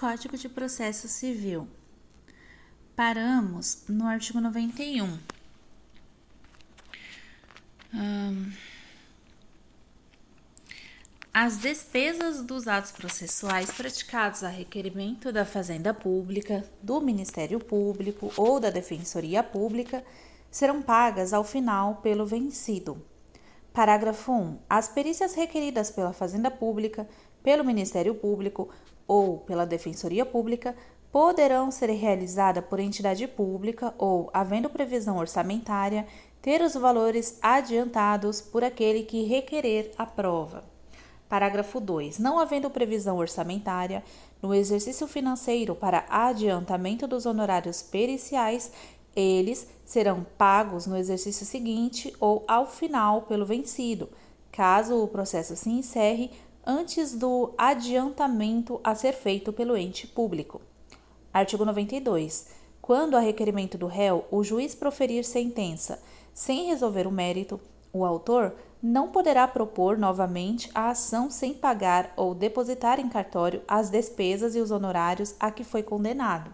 Código de Processo Civil. Paramos no artigo 91. As despesas dos atos processuais praticados a requerimento da Fazenda Pública, do Ministério Público ou da Defensoria Pública serão pagas ao final pelo vencido. Parágrafo 1. As perícias requeridas pela Fazenda Pública, pelo Ministério Público ou pela Defensoria Pública poderão ser realizadas por entidade pública ou, havendo previsão orçamentária, ter os valores adiantados por aquele que requerer a prova. Parágrafo 2. Não havendo previsão orçamentária no exercício financeiro para adiantamento dos honorários periciais, eles serão pagos no exercício seguinte ou ao final pelo vencido, caso o processo se encerre antes do adiantamento a ser feito pelo ente público. Artigo 92. Quando a requerimento do réu o juiz proferir sentença sem resolver o mérito, o autor não poderá propor novamente a ação sem pagar ou depositar em cartório as despesas e os honorários a que foi condenado.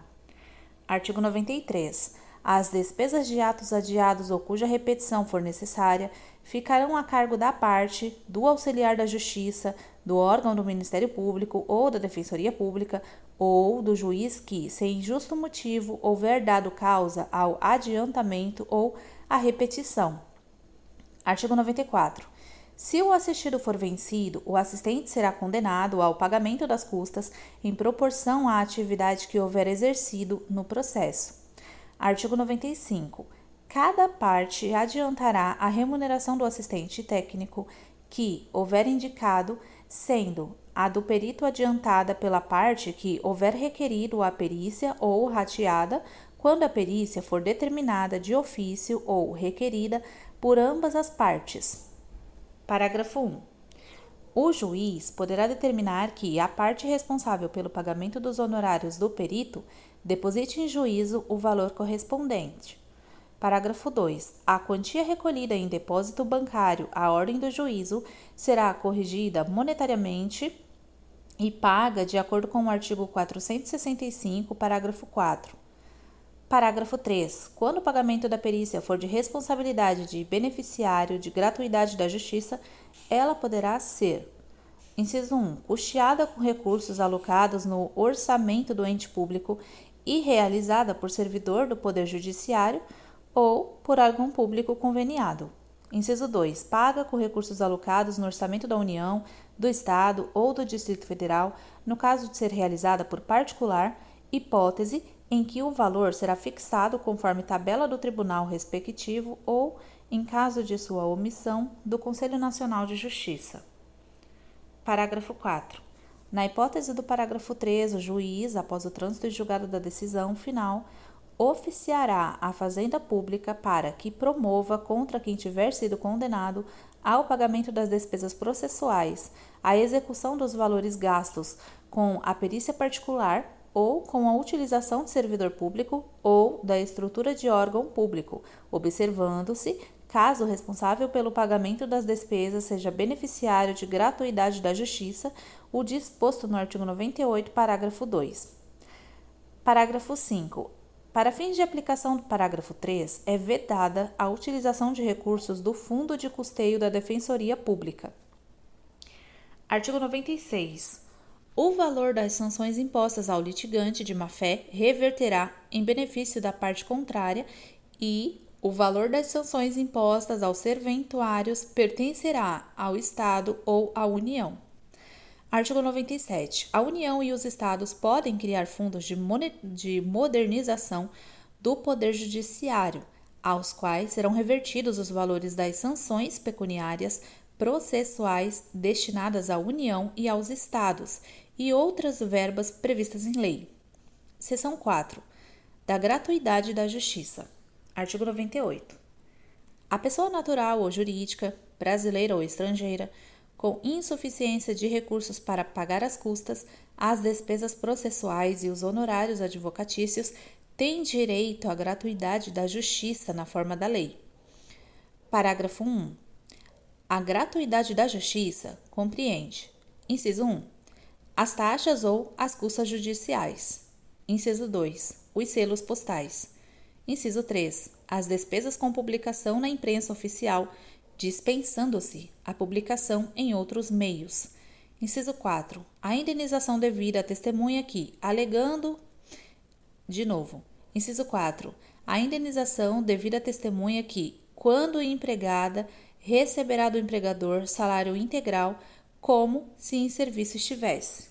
Artigo 93. As despesas de atos adiados ou cuja repetição for necessária ficarão a cargo da parte, do auxiliar da Justiça, do órgão do Ministério Público ou da Defensoria Pública ou do juiz que, sem justo motivo, houver dado causa ao adiantamento ou à repetição. Artigo 94. Se o assistido for vencido, o assistente será condenado ao pagamento das custas em proporção à atividade que houver exercido no processo. Artigo 95. Cada parte adiantará a remuneração do assistente técnico que houver indicado, sendo a do perito adiantada pela parte que houver requerido a perícia ou rateada, quando a perícia for determinada de ofício ou requerida por ambas as partes. Parágrafo 1. O juiz poderá determinar que a parte responsável pelo pagamento dos honorários do perito deposite em juízo o valor correspondente. Parágrafo 2. A quantia recolhida em depósito bancário à ordem do juízo será corrigida monetariamente e paga de acordo com o artigo 465, parágrafo 4. Parágrafo 3. Quando o pagamento da perícia for de responsabilidade de beneficiário de gratuidade da Justiça, ela poderá ser: inciso 1. Custeada com recursos alocados no orçamento do ente público e realizada por servidor do Poder Judiciário ou por órgão público conveniado. Inciso 2. Paga com recursos alocados no orçamento da União, do Estado ou do Distrito Federal, no caso de ser realizada por particular, hipótese em que o valor será fixado conforme tabela do tribunal respectivo ou, em caso de sua omissão, do Conselho Nacional de Justiça. Parágrafo 4. Na hipótese do parágrafo 3, o juiz, após o trânsito e julgado da decisão final, oficiará a Fazenda Pública para que promova contra quem tiver sido condenado ao pagamento das despesas processuais, a execução dos valores gastos com a perícia particular ou com a utilização de servidor público ou da estrutura de órgão público, observando-se, caso o responsável pelo pagamento das despesas seja beneficiário de gratuidade da Justiça, o disposto no artigo 98, parágrafo 2. Parágrafo 5. Para fins de aplicação do parágrafo 3, é vedada a utilização de recursos do Fundo de Custeio da Defensoria Pública. Artigo 96. O valor das sanções impostas ao litigante de má-fé reverterá em benefício da parte contrária e o valor das sanções impostas aos serventuários pertencerá ao Estado ou à União. Artigo 97. A União e os Estados podem criar fundos de modernização do Poder Judiciário, aos quais serão revertidos os valores das sanções pecuniárias processuais destinadas à União e aos Estados e outras verbas previstas em lei. Seção 4. Da gratuidade da Justiça. Artigo 98. A pessoa natural ou jurídica, brasileira ou estrangeira, com insuficiência de recursos para pagar as custas, as despesas processuais e os honorários advocatícios, tem direito à gratuidade da Justiça na forma da lei. Parágrafo 1. A gratuidade da Justiça compreende: inciso 1. as taxas ou as custas judiciais. Inciso 2. Os selos postais. Inciso 3. As despesas com publicação na imprensa oficial, dispensando-se a publicação em outros meios. Inciso 4. A indenização devida à testemunha que, alegando... Inciso 4. A indenização devida à testemunha que, quando empregada, receberá do empregador salário integral como se em serviço estivesse.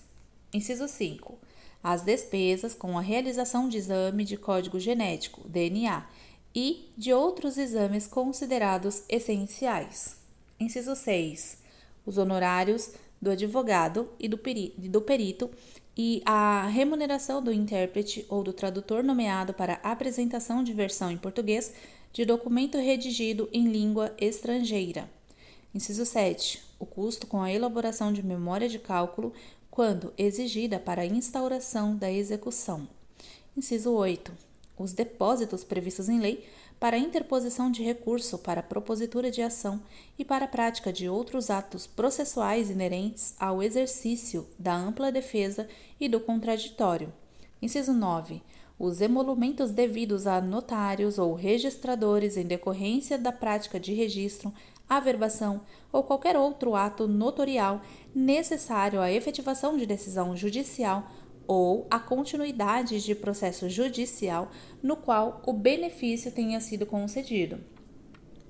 Inciso 5. As despesas com a realização de exame de código genético, DNA, e de outros exames considerados essenciais. Inciso 6. Os honorários do advogado e do perito e a remuneração do intérprete ou do tradutor nomeado para apresentação de versão em português de documento redigido em língua estrangeira. Inciso 7. O custo com a elaboração de memória de cálculo quando exigida para a instauração da execução. Inciso 8. Os depósitos previstos em lei para a interposição de recurso para a propositura de ação e para a prática de outros atos processuais inerentes ao exercício da ampla defesa e do contraditório. Inciso 9. Os emolumentos devidos a notários ou registradores em decorrência da prática de registro, averbação ou qualquer outro ato notorial necessário à efetivação de decisão judicial ou à continuidade de processo judicial no qual o benefício tenha sido concedido.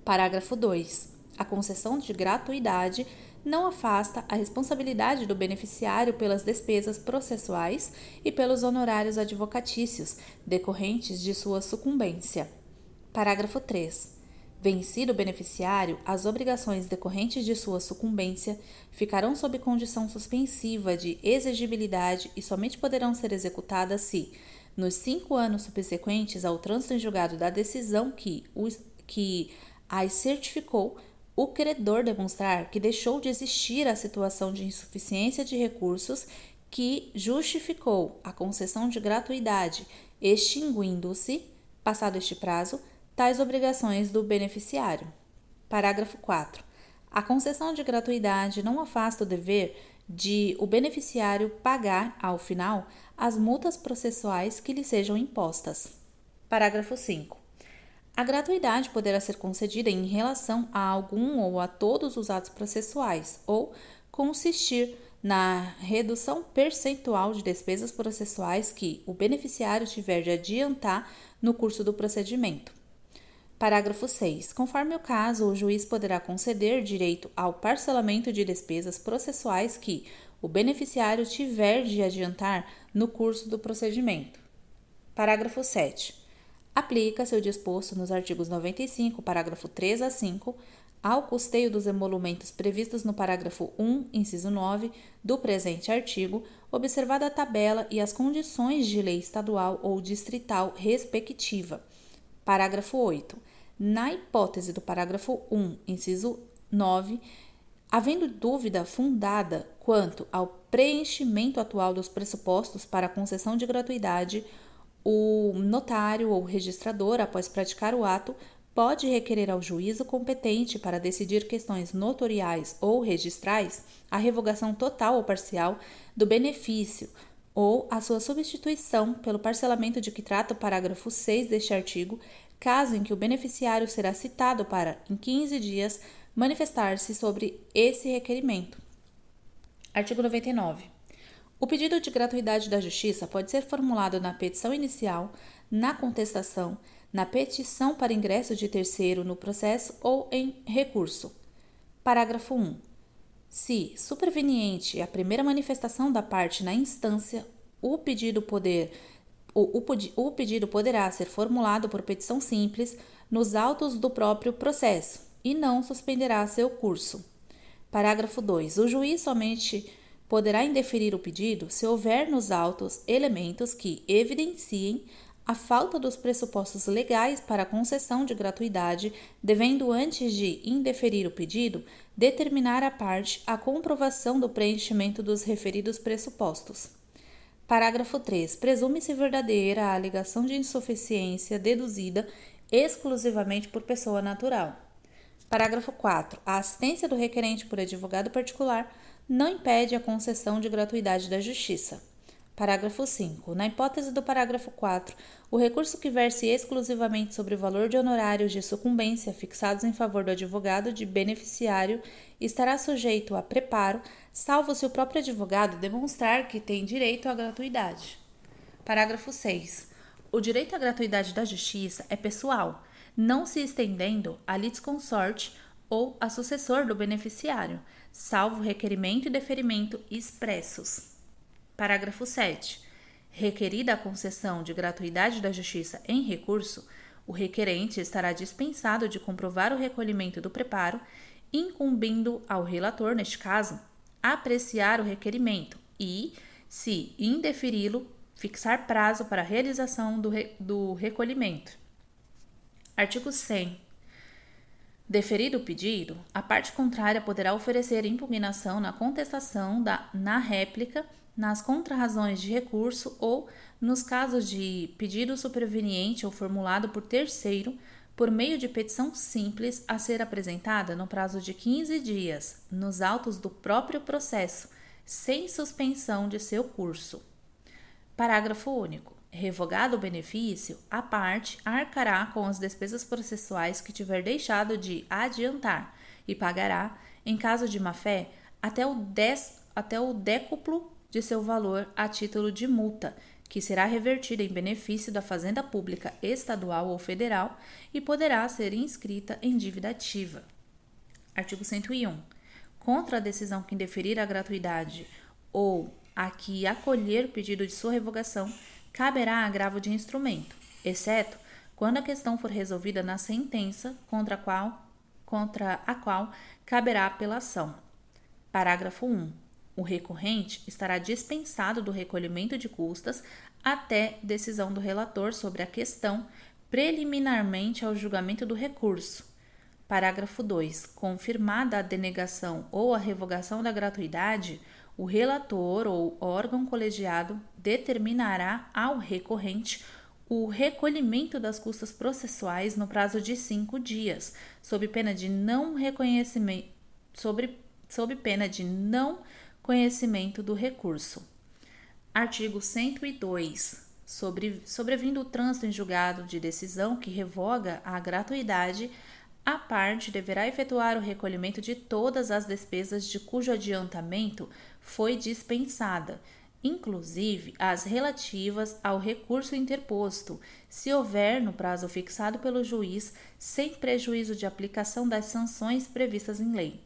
Parágrafo 2. A concessão de gratuidade não afasta a responsabilidade do beneficiário pelas despesas processuais e pelos honorários advocatícios decorrentes de sua sucumbência. Parágrafo 3. Vencido o beneficiário, as obrigações decorrentes de sua sucumbência ficarão sob condição suspensiva de exigibilidade e somente poderão ser executadas se, nos 5 anos subsequentes ao trânsito em julgado da decisão que as certificou, o credor demonstrar que deixou de existir a situação de insuficiência de recursos que justificou a concessão de gratuidade, extinguindo-se, passado este prazo, tais obrigações do beneficiário. Parágrafo 4. A concessão de gratuidade não afasta o dever de o beneficiário pagar, ao final, as multas processuais que lhe sejam impostas. Parágrafo 5. A gratuidade poderá ser concedida em relação a algum ou a todos os atos processuais ou consistir na redução percentual de despesas processuais que o beneficiário tiver de adiantar no curso do procedimento. Parágrafo 6. Conforme o caso, o juiz poderá conceder direito ao parcelamento de despesas processuais que o beneficiário tiver de adiantar no curso do procedimento. Parágrafo 7. Aplica-se o disposto nos artigos 95, parágrafo 3 a 5, ao custeio dos emolumentos previstos no parágrafo 1, inciso 9, do presente artigo, observada a tabela e as condições de lei estadual ou distrital respectiva. Parágrafo 8. Na hipótese do parágrafo 1, inciso 9, havendo dúvida fundada quanto ao preenchimento atual dos pressupostos para a concessão de gratuidade, o notário ou registrador, após praticar o ato, pode requerer ao juízo competente para decidir questões notoriais ou registrais a revogação total ou parcial do benefício ou a sua substituição pelo parcelamento de que trata o parágrafo 6 deste artigo, caso em que o beneficiário será citado para, em 15 dias, manifestar-se sobre esse requerimento. Artigo 99. O pedido de gratuidade da Justiça pode ser formulado na petição inicial, na contestação, na petição para ingresso de terceiro no processo ou em recurso. Parágrafo 1. Se superveniente a primeira manifestação da parte na instância, o pedido poderá ser formulado por petição simples nos autos do próprio processo e não suspenderá seu curso. Parágrafo 2. O juiz somente poderá indeferir o pedido se houver nos autos elementos que evidenciem a falta dos pressupostos legais para a concessão de gratuidade, devendo, antes de indeferir o pedido, determinar à parte a comprovação do preenchimento dos referidos pressupostos. Parágrafo 3. Presume-se verdadeira a alegação de insuficiência deduzida exclusivamente por pessoa natural. Parágrafo 4. A assistência do requerente por advogado particular não impede a concessão de gratuidade da justiça. Parágrafo 5. Na hipótese do parágrafo 4, o recurso que verse exclusivamente sobre o valor de honorários de sucumbência fixados em favor do advogado de beneficiário estará sujeito a preparo, salvo se o próprio advogado demonstrar que tem direito à gratuidade. Parágrafo 6. O direito à gratuidade da justiça é pessoal, não se estendendo a litisconsorte ou a sucessor do beneficiário, salvo requerimento e deferimento expressos. Parágrafo 7. Requerida a concessão de gratuidade da justiça em recurso, o requerente estará dispensado de comprovar o recolhimento do preparo, incumbindo ao relator, neste caso, apreciar o requerimento e, se indeferi-lo, fixar prazo para a realização do recolhimento. Artigo 100. Deferido o pedido, a parte contrária poderá oferecer impugnação na contestação na réplica, nas contrarrazões de recurso ou, nos casos de pedido superveniente ou formulado por terceiro, por meio de petição simples a ser apresentada no prazo de 15 dias, nos autos do próprio processo, sem suspensão de seu curso. Parágrafo único. Revogado o benefício, a parte arcará com as despesas processuais que tiver deixado de adiantar e pagará, em caso de má-fé, até o décuplo de seu valor a título de multa, que será revertida em benefício da Fazenda Pública Estadual ou Federal e poderá ser inscrita em dívida ativa. Artigo 101. Contra a decisão que indeferir a gratuidade ou a que acolher o pedido de sua revogação, caberá agravo de instrumento, exceto quando a questão for resolvida na sentença contra a qual caberá apelação. Parágrafo 1. O recorrente estará dispensado do recolhimento de custas até decisão do relator sobre a questão preliminarmente ao julgamento do recurso. Parágrafo 2. Confirmada a denegação ou a revogação da gratuidade, o relator ou órgão colegiado determinará ao recorrente o recolhimento das custas processuais no prazo de 5 dias, sob pena de não conhecimento do recurso. Artigo 102. Sobrevindo o trânsito em julgado de decisão que revoga a gratuidade, a parte deverá efetuar o recolhimento de todas as despesas de cujo adiantamento foi dispensada, inclusive as relativas ao recurso interposto, se houver no prazo fixado pelo juiz, sem prejuízo de aplicação das sanções previstas em lei.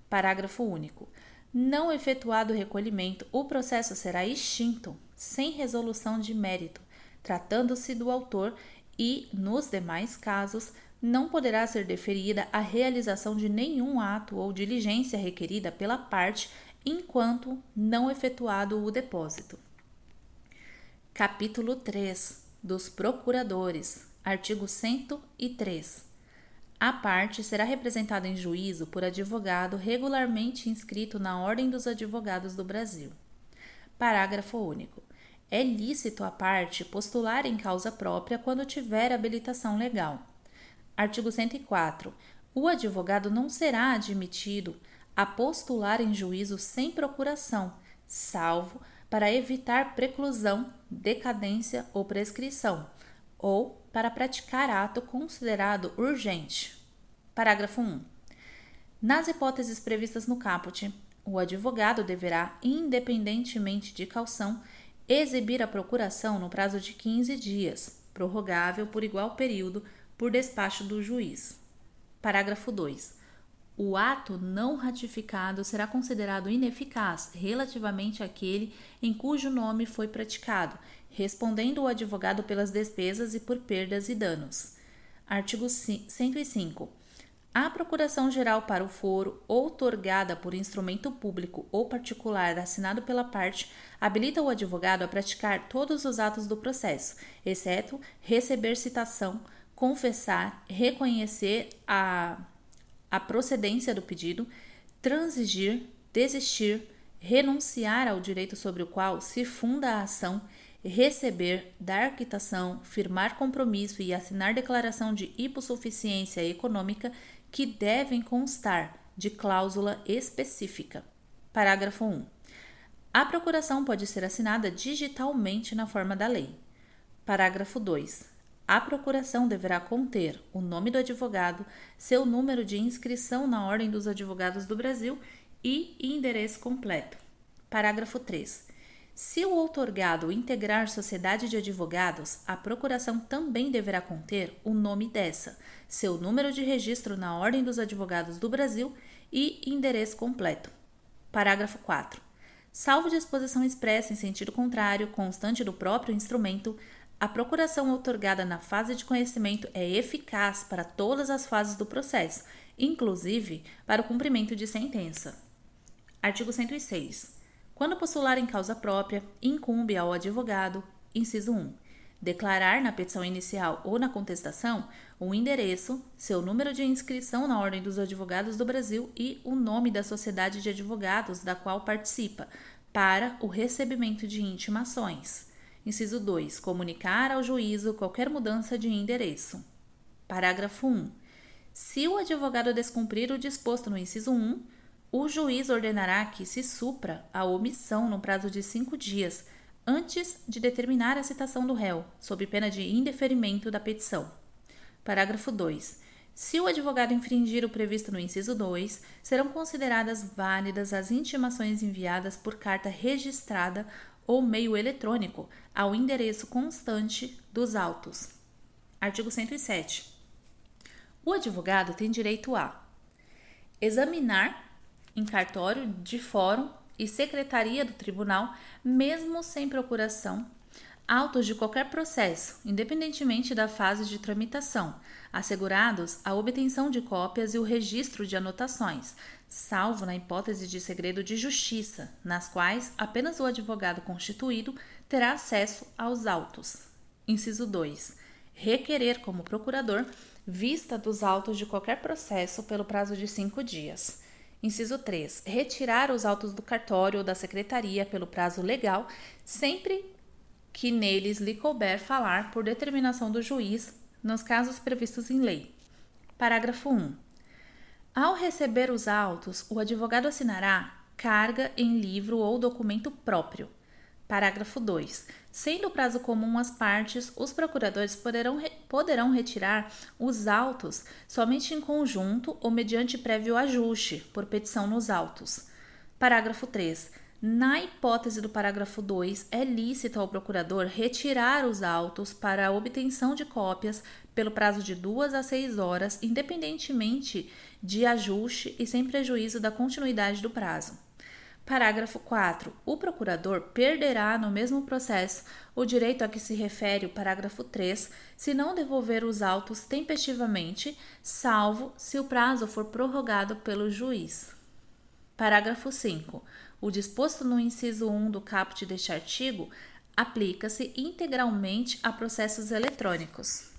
Parágrafo único. Não efetuado o recolhimento, o processo será extinto, sem resolução de mérito, tratando-se do autor e, nos demais casos, não poderá ser deferida a realização de nenhum ato ou diligência requerida pela parte enquanto não efetuado o depósito. Capítulo 3. Dos Procuradores. Artigo 103. A parte será representada em juízo por advogado regularmente inscrito na Ordem dos Advogados do Brasil. Parágrafo único. É lícito a parte postular em causa própria quando tiver habilitação legal. Artigo 104. O advogado não será admitido a postular em juízo sem procuração, salvo para evitar preclusão, decadência ou prescrição, ou para praticar ato considerado urgente. Parágrafo 1. Nas hipóteses previstas no caput, o advogado deverá, independentemente de caução, exibir a procuração no prazo de 15 dias, prorrogável por igual período por despacho do juiz. Parágrafo 2. O ato não ratificado será considerado ineficaz relativamente àquele em cujo nome foi praticado, respondendo o advogado pelas despesas e por perdas e danos. Artigo 105. A procuração geral para o foro, outorgada por instrumento público ou particular assinado pela parte, habilita o advogado a praticar todos os atos do processo, exceto receber citação, confessar, reconhecer a procedência do pedido, transigir, desistir, renunciar ao direito sobre o qual se funda a ação, receber, dar quitação, firmar compromisso e assinar declaração de hipossuficiência econômica que devem constar de cláusula específica. Parágrafo 1. A procuração pode ser assinada digitalmente na forma da lei. Parágrafo 2. A procuração deverá conter o nome do advogado, seu número de inscrição na Ordem dos Advogados do Brasil e endereço completo. Parágrafo 3. Se o outorgado integrar sociedade de advogados, a procuração também deverá conter o nome dessa, seu número de registro na Ordem dos Advogados do Brasil e endereço completo. Parágrafo 4. Salvo disposição expressa em sentido contrário, constante do próprio instrumento, a procuração outorgada na fase de conhecimento é eficaz para todas as fases do processo, inclusive para o cumprimento de sentença. Artigo 106. Quando postular em causa própria, incumbe ao advogado, inciso 1, declarar na petição inicial ou na contestação o endereço, seu número de inscrição na Ordem dos Advogados do Brasil e o nome da sociedade de advogados da qual participa, para o recebimento de intimações. Inciso 2. Comunicar ao juízo qualquer mudança de endereço. Parágrafo 1. Se o advogado descumprir o disposto no inciso 1, o juiz ordenará que se supra a omissão no prazo de 5 dias, antes de determinar a citação do réu, sob pena de indeferimento da petição. Parágrafo 2. Se o advogado infringir o previsto no inciso 2, serão consideradas válidas as intimações enviadas por carta registrada ou meio eletrônico ao endereço constante dos autos. Artigo 107. O advogado tem direito a examinar em cartório de fórum e secretaria do tribunal, mesmo sem procuração, autos de qualquer processo, independentemente da fase de tramitação, assegurados a obtenção de cópias e o registro de anotações, salvo na hipótese de segredo de justiça, nas quais apenas o advogado constituído terá acesso aos autos. Inciso 2. Requerer como procurador vista dos autos de qualquer processo pelo prazo de 5 dias. Inciso 3. Retirar os autos do cartório ou da secretaria pelo prazo legal, sempre que neles lhe couber falar por determinação do juiz, nos casos previstos em lei. Parágrafo 1. Ao receber os autos, o advogado assinará carga em livro ou documento próprio. Parágrafo 2. Sendo o prazo comum às partes, os procuradores poderão retirar os autos somente em conjunto ou mediante prévio ajuste, por petição nos autos. Parágrafo 3. Na hipótese do parágrafo 2, é lícito ao procurador retirar os autos para a obtenção de cópias pelo prazo de 2 a 6 horas, independentemente de ajuste e sem prejuízo da continuidade do prazo. Parágrafo 4. O procurador perderá no mesmo processo o direito a que se refere o parágrafo 3 se não devolver os autos tempestivamente, salvo se o prazo for prorrogado pelo juiz. Parágrafo 5. O disposto no inciso 1 do caput deste artigo aplica-se integralmente a processos eletrônicos.